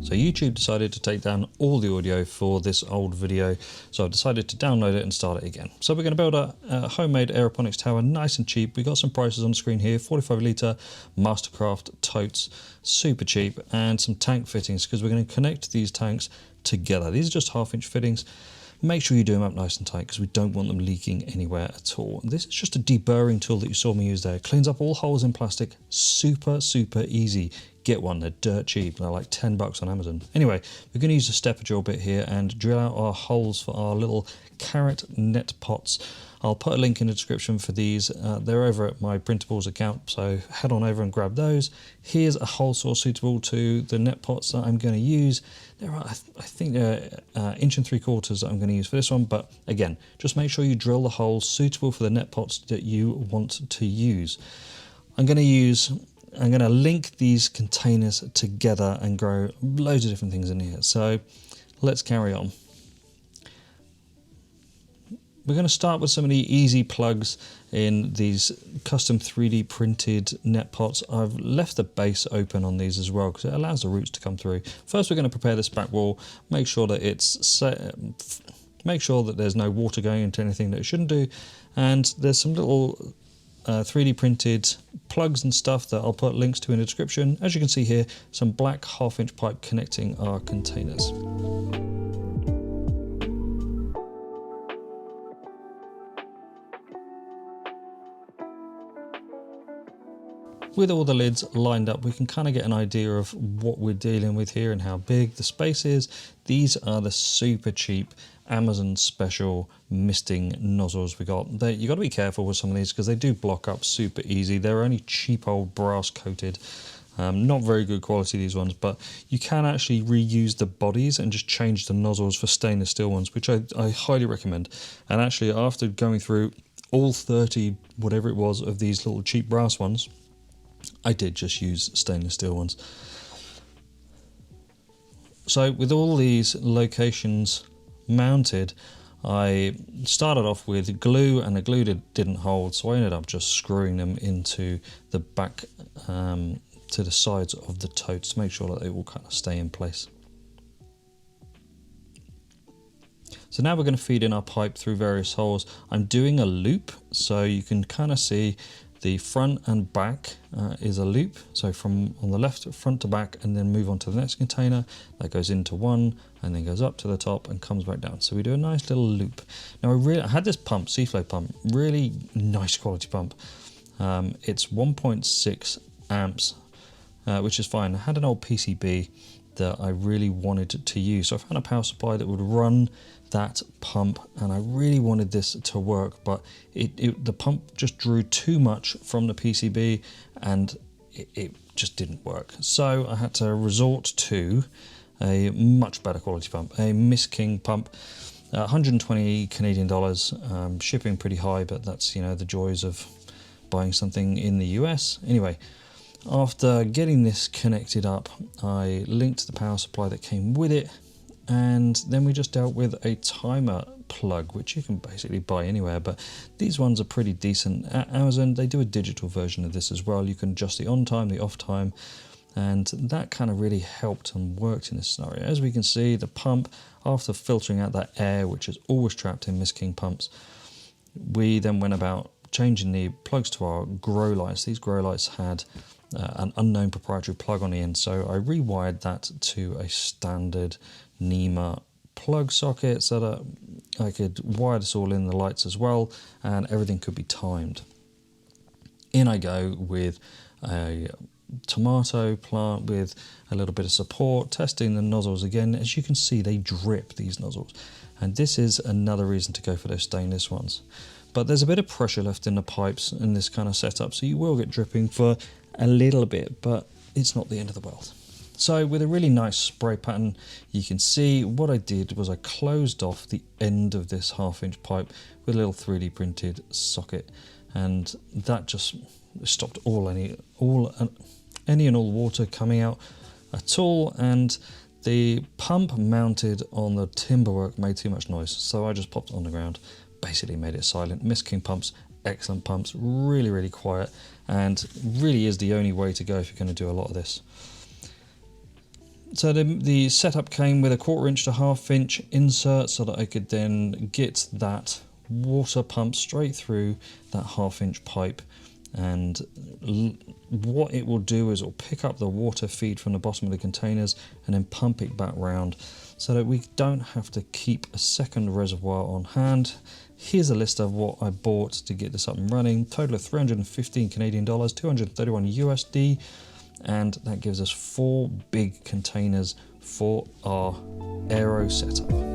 So YouTube decided to take down all the audio for this old video, so I've decided to download it and start it again. So we're going to build a homemade aeroponics tower, nice and cheap. We got some prices on the screen here: 45 litre Mastercraft totes, super cheap, and some tank fittings because we're going to connect these tanks together. These are just 1/2-inch fittings. Make sure you do them up nice and tight because we don't want them leaking anywhere at all. This is just a deburring tool that you saw me use there. It cleans up all holes in plastic, super easy. Get one, they're dirt cheap, they're like $10 on Amazon. Anyway, we're going to use a stepper drill bit here and drill out our holes for our little carrot net pots. I'll put a link in the description for these. They're over at my printables account, so head on over and grab those. Here's a hole saw suitable to the net pots that I'm going to use. There are, I think they're 1 3/4 inches that I'm going to use for this one, but again, just make sure you drill the holes suitable for the net pots that you want to use. I'm going to link these containers together and grow loads of different things in here. So let's carry on. We're going to start with some of the easy plugs in these custom 3D printed net pots. I've left the base open on these as well because it allows the roots to come through. First, we're going to prepare this back wall, make sure that make sure that there's no water going into anything that it shouldn't do, and there's some little 3D printed plugs and stuff that I'll put links to in the description. As you can see here, some black 1/2-inch pipe connecting our containers. With all the lids lined up, we can kind of get an idea of what we're dealing with here and how big the space is. These are the super cheap Amazon special misting nozzles we got. You got to be careful with some of these because they do block up super easy. They're only cheap old brass coated. Not very good quality, these ones, but you can actually reuse the bodies and just change the nozzles for stainless steel ones, which I highly recommend. And actually, after going through all 30, whatever it was, of these little cheap brass ones, I did just use stainless steel ones. So with all these locations mounted, I started off with glue, and the glue didn't hold, so I ended up just screwing them into the back to the sides of the totes to make sure that they all kind of stay in place. So now we're going to feed in our pipe through various holes. I'm doing a loop, so you can kind of see the front and back is a loop. So from on the left, front to back, and then move on to the next container. That goes into one and then goes up to the top and comes back down. So we do a nice little loop. Now I had this pump, Seaflow pump, really nice quality pump. It's 1.6 amps, which is fine. I had an old PCB that I really wanted to use. So I found a power supply that would run that pump, and I really wanted this to work, but the pump just drew too much from the PCB and it just didn't work. So I had to resort to a much better quality pump, a Miss King pump, 120 Canadian dollars, shipping pretty high, but that's, you know, the joys of buying something in the US. Anyway, after getting this connected up, I linked the power supply that came with it, and then we just dealt with a timer plug, which you can basically buy anywhere, but these ones are pretty decent. At Amazon, they do a digital version of this as well. You can adjust the on time, the off time, and that kind of really helped and worked in this scenario. As we can see, the pump, after filtering out that air, which is always trapped in Miss King pumps, we then went about changing the plugs to our grow lights. These grow lights had an unknown proprietary plug on the end, so I rewired that to a standard NEMA plug socket so that I could wire this all in the lights as well, and everything could be timed. In I go with a tomato plant with a little bit of support, testing the nozzles again. As you can see, they drip, these nozzles, and this is another reason to go for those stainless ones. But there's a bit of pressure left in the pipes in this kind of setup, so you will get dripping for a little bit, but it's not the end of the world. So with a really nice spray pattern, you can see what I did was I closed off the end of this 1/2-inch pipe with a little 3D printed socket, and that just stopped any and all water coming out at all. And the pump mounted on the timberwork made too much noise, so I just popped it on the ground, basically made it silent. Miss King pumps, excellent pumps, really quiet, and really is the only way to go if you're going to do a lot of this. So the setup came with a 1/4 inch to 1/2 inch insert so that I could then get that water pumped straight through that 1/2 inch pipe. And what it will do is it will pick up the water feed from the bottom of the containers and then pump it back round so that we don't have to keep a second reservoir on hand. Here's a list of what I bought to get this up and running. Total of 315 Canadian dollars, 231 USD, and that gives us 4 big containers for our Aero setup.